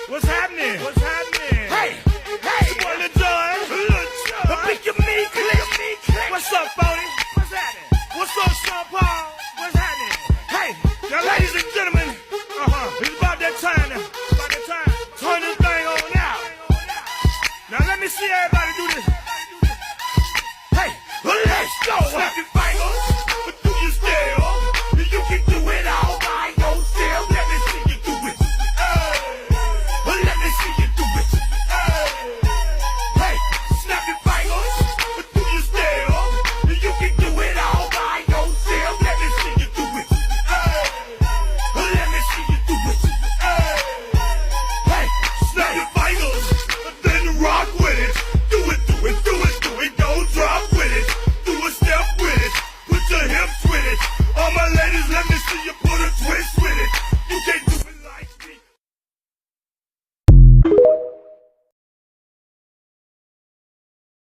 What's happening? What's happening? Hey, hey, boy, Lil Jon. Pick your meat click. What's up, Bodie? What's happening? What's up, Sean Paul? What's happening? Hey, now, ladies and gentlemen, it's about that time now. About that time. Turn this thing on out. Now let me see everybody do this. Hey, let's go. Snap your fingers, but do you still? You can do it all by yourself. Let me see you do it. Let me see you do it. Hey, snap your fingers, but do you still? You can do it all by yourself. Let me see you do it. Let me see you do it. Hey, snap your fingers, then rock with it. Do it, do it, do it, do it. Don't drop with it. Do a step with it. Put your hips with it. All my ladies, let me see you put a twist with it. You can't do it like me.